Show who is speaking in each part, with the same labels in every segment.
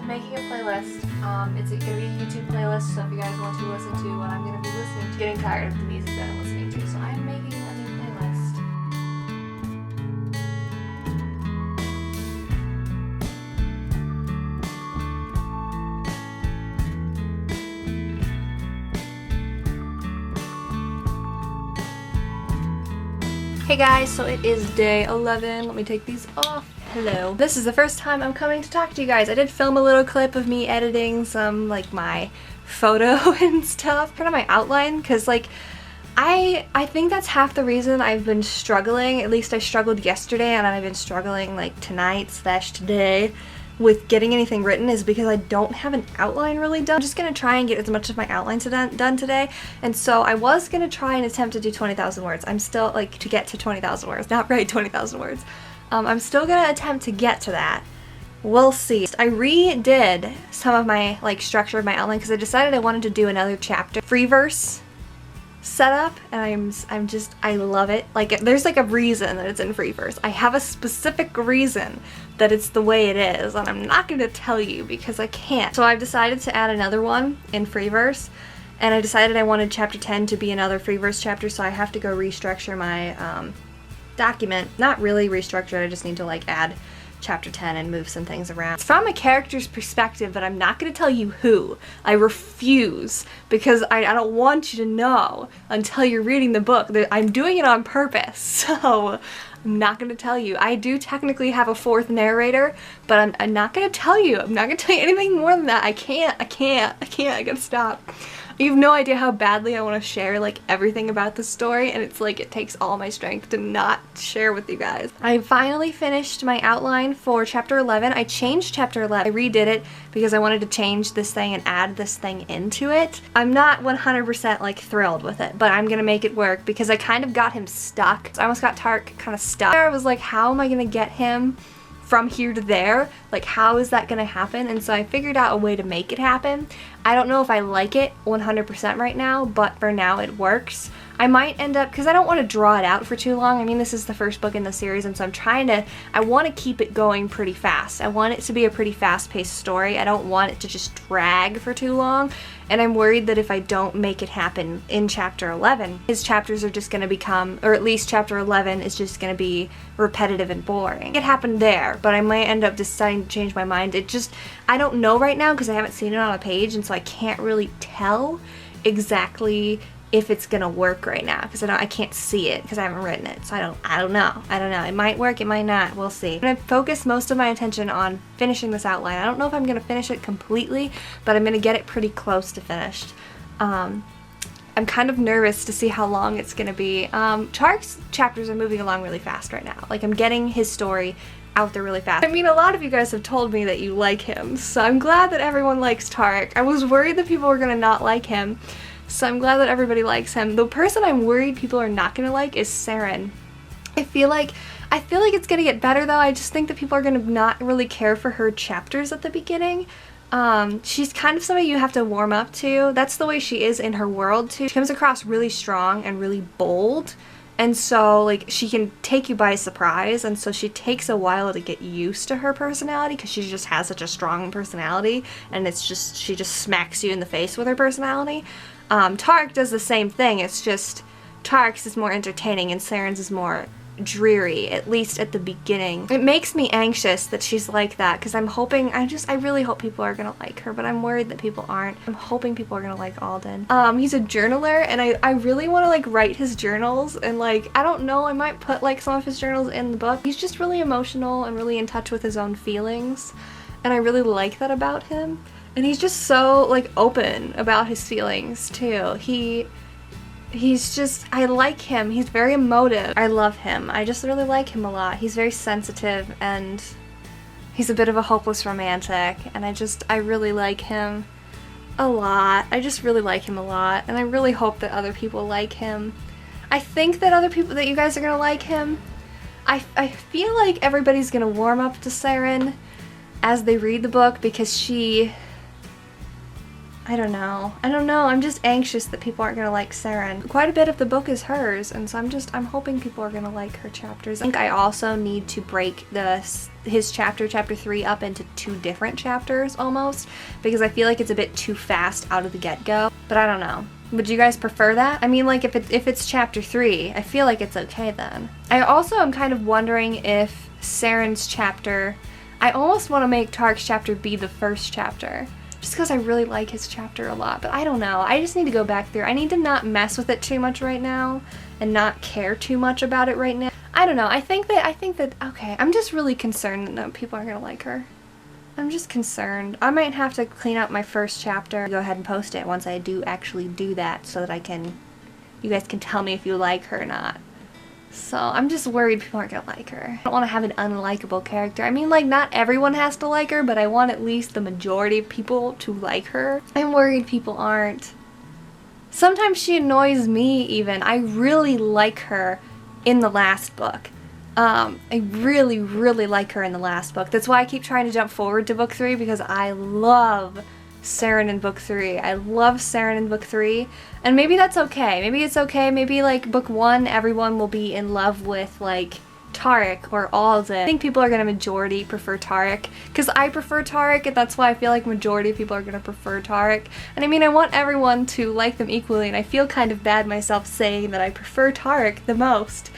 Speaker 1: making a playlist. It's gonna be a YouTube playlist, so if you guys want to listen to what I'm gonna be listening to, getting tired of the music that I'm listening to, so I'm making a new playlist. Hey guys, so it is day 11. Let me take these off. Hello. This is the first time I'm coming to talk to you guys. I did film a little clip of me editing some, like, my photo and stuff, kind of my outline, because, like, I think that's half the reason I've been struggling. At least I struggled yesterday, and I've been struggling, like, tonight/today with getting anything written, is because I don't have an outline really done. I'm just gonna try and get as much of my outlines done today, and so I was gonna try and attempt to do 20,000 words. I'm still, like, to get to 20,000 words, not write 20,000 words. I'm still gonna attempt to get to that. We'll see. I redid some of my, like, structure of my outline because I decided I wanted to do another chapter free verse setup, and I love it. Like, there's like a reason that it's in free verse. I have a specific reason that it's the way it is, and I'm not going to tell you because I can't. So I've decided to add another one in free verse, and I decided I wanted chapter 10 to be another free verse chapter, so I have to go restructure my document. Not really restructure, I just need to, like, add chapter 10 and move some things around. It's from a character's perspective, but I'm not going to tell you who. I refuse, because I don't want you to know until you're reading the book. I'm doing it on purpose, so I'm not going to tell you. I do technically have a fourth narrator, but I'm not going to tell you. I'm not going to tell you anything more than that. I gotta stop. You have no idea how badly I want to share, like, everything about the story, and it's like it takes all my strength to not share with you guys. I finally finished my outline for chapter 11. I changed chapter 11. I redid it because I wanted to change this thing and add this thing into it. I'm not 100% like thrilled with it, but I'm gonna make it work because I kind of got him stuck. I almost got Tark kind of stuck. I was like, how am I gonna get him from here to there? Like, how is that gonna happen? And so I figured out a way to make it happen. I don't know if I like it 100% right now, but for now it works. I might end up, because I don't want to draw it out for too long. I mean, this is the first book in the series, and so I want to keep it going pretty fast. I want it to be a pretty fast-paced story. I don't want it to just drag for too long, and I'm worried that if I don't make it happen in chapter 11, his chapters are just going to become, or at least chapter 11 is just going to be repetitive and boring. It happened there, but I might end up deciding to change my mind. I don't know right now because I haven't seen it on a page, and so I can't really tell exactly if it's gonna work right now because I can't see it because I haven't written it, so I don't know. It might work, it might not. We'll see. I'm gonna focus most of my attention on finishing this outline. I don't know if I'm gonna finish it completely, but I'm gonna get it pretty close to finished. I'm kind of nervous to see how long it's gonna be. Tark's chapters are moving along really fast right now. Like, I'm getting his story out there really fast. I mean, a lot of you guys have told me that you like him, so I'm glad that everyone likes Tark. I was worried that people were gonna not like him, so I'm glad that everybody likes him. The person I'm worried people are not gonna like is Saren. I feel like it's gonna get better though. I just think that people are gonna not really care for her chapters at the beginning. She's kind of somebody you have to warm up to. That's the way she is in her world too. She comes across really strong and really bold, and so, like, she can take you by surprise, and so she takes a while to get used to her personality because she just has such a strong personality, and she just smacks you in the face with her personality. Tark does the same thing. It's just Tark's is more entertaining and Saren's is more dreary, at least at the beginning. It makes me anxious that she's like that because I'm hoping, I really hope people are gonna like her, but I'm worried that people aren't. I'm hoping people are gonna like Alden. He's a journaler, and I really want to, like, write his journals, and, like, I don't know, I might put, like, some of his journals in the book. He's just really emotional and really in touch with his own feelings, and I really like that about him. And he's just so, like, open about his feelings too. He's just, I like him. He's very emotive. I love him. I just really like him a lot. He's very sensitive, and he's a bit of a hopeless romantic, and I really like him a lot. I just really like him a lot, and I really hope that other people like him. I think that that you guys are gonna like him. I feel like everybody's gonna warm up to Saren as they read the book because I don't know. I'm just anxious that people aren't gonna like Saren. Quite a bit of the book is hers, and so I'm hoping people are gonna like her chapters. I think I also need to break his chapter 3, up into 2 different chapters almost, because I feel like it's a bit too fast out of the get-go. But I don't know. Would you guys prefer that? I mean, like, if it's chapter 3, I feel like it's okay then. I also am kind of wondering if Saren's chapter, I almost want to make Tarek's chapter be the first chapter. Just because I really like his chapter a lot, but I don't know. I just need to go back through. I need to not mess with it too much right now and not care too much about it right now. I don't know. I think that, okay, I'm just really concerned that people aren't going to like her. I'm just concerned. I might have to clean up my first chapter, go ahead and post it once I do actually do that so that you guys can tell me if you like her or not. So I'm just worried people aren't gonna like her. I don't want to have an unlikable character. I mean, like, not everyone has to like her, but I want at least the majority of people to like her. I'm worried people aren't. Sometimes she annoys me even. I really like her in the last book. I really, really like her in the last book. That's why I keep trying to jump forward to book 3, because I love Saren in book 3. I love Saren in book 3, and maybe that's okay. Maybe it's okay. Maybe, like, book 1, everyone will be in love with, like, Tarek or Alden. I think people are gonna majority prefer Tarek, because I prefer Tarek, and that's why I feel like majority of people are gonna prefer Tarek. And I mean, I want everyone to like them equally, and I feel kind of bad myself saying that I prefer Tarek the most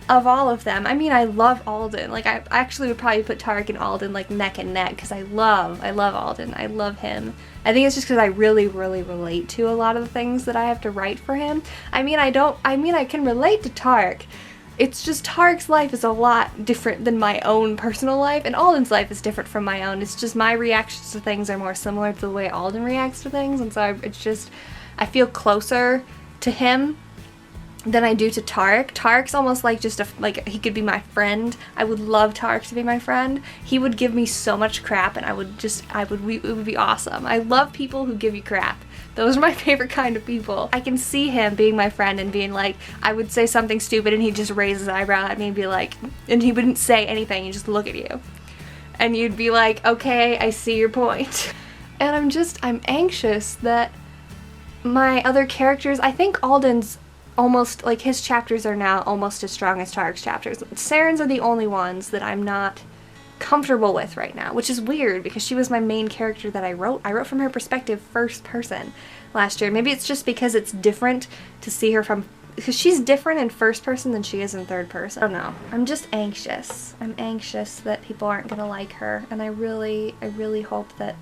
Speaker 1: of all of them. I mean, I love Alden. Like, I actually would probably put Tarek and Alden, like, neck and neck, because I love Alden. I love him. I think it's just because I really, really relate to a lot of the things that I have to write for him. I mean, I can relate to Tarek. It's just Tarek's life is a lot different than my own personal life, and Alden's life is different from my own. It's just my reactions to things are more similar to the way Alden reacts to things, and so I feel closer to him than I do to Tarek. Tarek's almost like he could be my friend. I would love Tarek to be my friend. He would give me so much crap, and it would be awesome. I love people who give you crap. Those are my favorite kind of people. I can see him being my friend and being like, I would say something stupid and he'd just raise his eyebrow at me and be like, and he wouldn't say anything, he'd just look at you. And you'd be like, okay, I see your point. And I'm anxious that my other characters, I think Alden's almost, like, his chapters are now almost as strong as Tarek's chapters. Saren's are the only ones that I'm not comfortable with right now, which is weird because she was my main character that I wrote. I wrote from her perspective first person last year. Maybe it's just because it's different to see her because she's different in first person than she is in third person. I don't know. I'm just anxious. I'm anxious that people aren't gonna like her, and I really hope that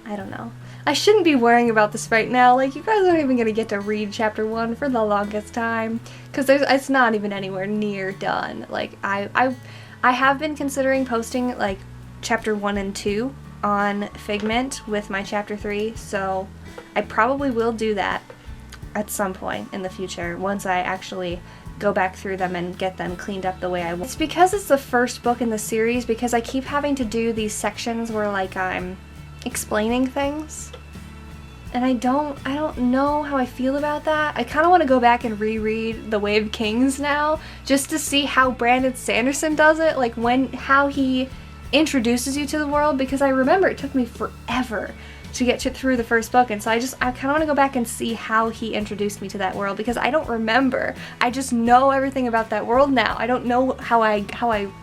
Speaker 1: I don't know. I shouldn't be worrying about this right now. Like, you guys aren't even gonna get to read chapter 1 for the longest time, because it's not even anywhere near done. Like, I have been considering posting, like, chapter 1 and 2 on Figment with my chapter 3, so I probably will do that at some point in the future once I actually go back through them and get them cleaned up the way I want. It's because it's the first book in the series, because I keep having to do these sections where, like, I'm explaining things, and I don't know how I feel about that. I kind of want to go back and reread The Way of Kings now, just to see how Brandon Sanderson does it, like how he introduces you to the world, because I remember it took me forever to get through the first book, and so I kind of want to go back and see how he introduced me to that world, because I don't remember. I just know everything about that world now. I don't know how I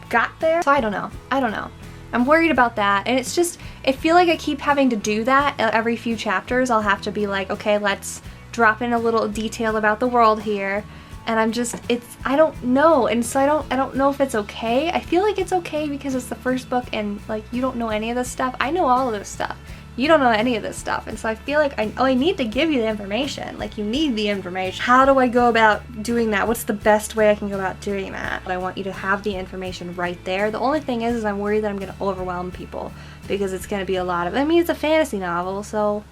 Speaker 1: got there, so I don't know. I'm worried about that, and it's just, I feel like I keep having to do that every few chapters. I'll have to be like, okay, let's drop in a little detail about the world here, and I don't know, and so I don't know if it's okay. I feel like it's okay because it's the first book, and, like, you don't know any of this stuff. I know all of this stuff. You don't know any of this stuff, and so I feel like I need to give you the information. Like, you need the information. How do I go about doing that? What's the best way I can go about doing that? I want you to have the information right there. The only thing is I'm worried that I'm going to overwhelm people, because it's going to be a lot of, I mean, it's a fantasy novel, so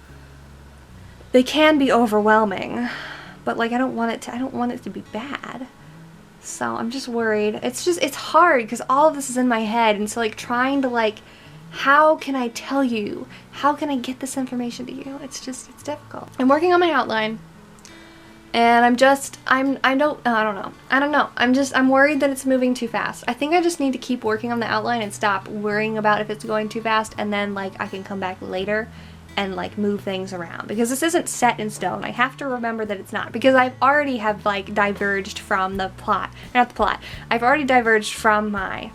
Speaker 1: they can be overwhelming, but, like, I don't want it to be bad. So I'm just worried. It's hard because all of this is in my head, and so, like, trying to, like, how can I tell you? How can I get this information to you? It's difficult. I'm working on my outline, and I don't know. I'm worried that it's moving too fast. I think I just need to keep working on the outline and stop worrying about if it's going too fast, and then, like, I can come back later and like move things around, because this isn't set in stone. I have to remember that it's not, because I've already have like diverged from the plot, not the plot, I've already diverged from my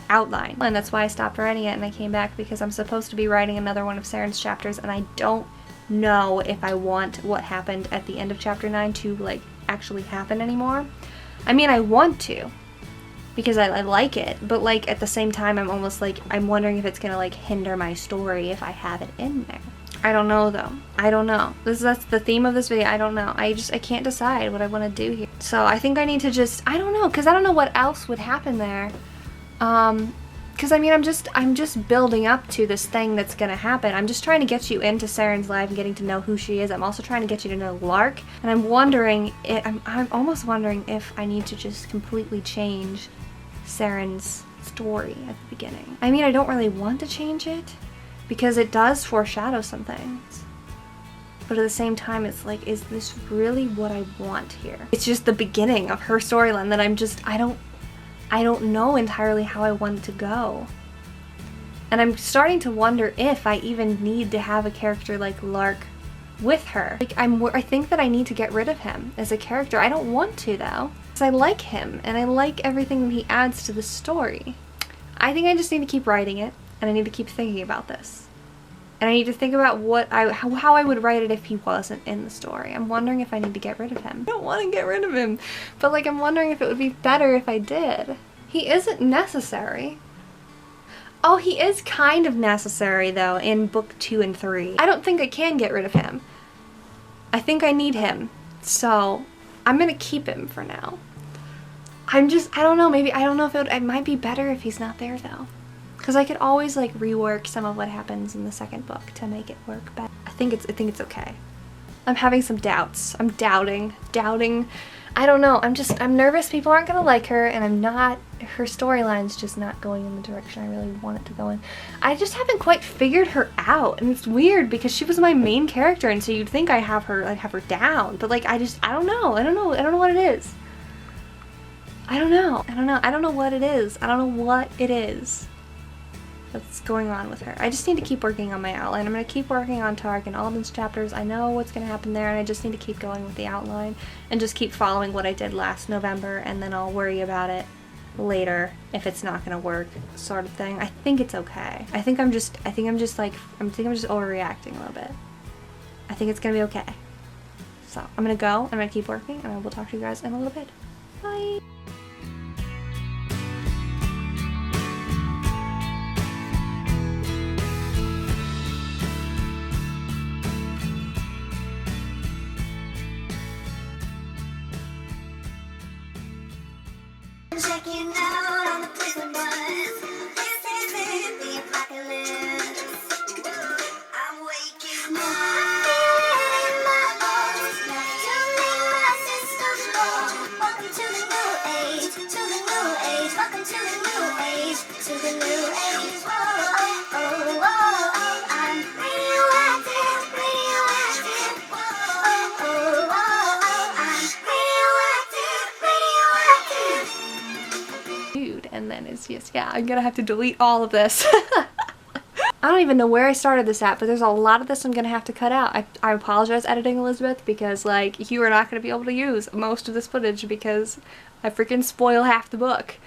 Speaker 1: outline, and that's why I stopped writing it and I came back, because I'm supposed to be writing another one of Saren's chapters, and I don't know if I want what happened at the end of chapter 9 to like actually happen anymore. I mean, I want to, because I like it, but like at the same time I'm almost like, I'm wondering if it's gonna like hinder my story if I have it in there. I don't know though. I don't know. That's the theme of this video. I don't know. I can't decide what I want to do here. So I think I need to just, I don't know, because I don't know what else would happen there. Because I mean, I'm just building up to this thing that's gonna happen. I'm just trying to get you into Saren's life and getting to know who she is. I'm also trying to get you to know Lark, and I'm wondering, I'm almost wondering if I need to just completely change Saren's story at the beginning. I mean, I don't really want to change it, because it does foreshadow some things. But at the same time, it's like, is this really what I want here? It's just the beginning of her storyline that I don't know entirely how I want it to go. And I'm starting to wonder if I even need to have a character like Lark with her. Like, I think that I need to get rid of him as a character. I don't want to though, because I like him and I like everything that he adds to the story. I think I just need to keep writing it, and I need to keep thinking about this. And I need to think about how I would write it if he wasn't in the story. I'm wondering if I need to get rid of him. I don't want to get rid of him, but like, I'm wondering if it would be better if I did. He isn't necessary. Oh, he is kind of necessary though in book 2 and 3. I don't think I can get rid of him. I think I need him. So I'm gonna keep him for now. I don't know, maybe, I don't know if it might be better if he's not there though. Because I could always like rework some of what happens in the second book to make it work better. I think it's okay. I'm having some doubts. I'm doubting. I don't know. I'm nervous people aren't gonna like her, and her storyline's just not going in the direction I really want it to go in. I just haven't quite figured her out, and it's weird because she was my main character, and so you'd think I have her down, but like, I don't know what it is. I don't know what it is. I don't know what it is that's going on with her. I just need to keep working on my outline. I'm going to keep working on Tark and Alden's chapters. I know what's going to happen there, and I just need to keep going with the outline and just keep following what I did last November, and then I'll worry about it later if it's not going to work, sort of thing. I think it's okay. I think I'm just overreacting a little bit. I think it's going to be okay. So I'm going to go, I'm going to keep working, and I will talk to you guys in a little bit. Bye!
Speaker 2: Checking out on the prison bus. This isn't the apocalypse. I'm waking up in my bones, tuning my systems low. Welcome to the new age, to the new age. Welcome to the new age, to the new age. Oh, oh, oh, oh, oh. I'm radioactive, radioactive. Oh, oh, oh, oh. I'm radioactive, radioactive.
Speaker 1: And then it's just, yeah, I'm gonna have to delete all of this. I don't even know where I started this at, but there's a lot of this I'm gonna have to cut out. I apologize, editing Elizabeth, because like, you are not gonna be able to use most of this footage because I freaking spoil half the book.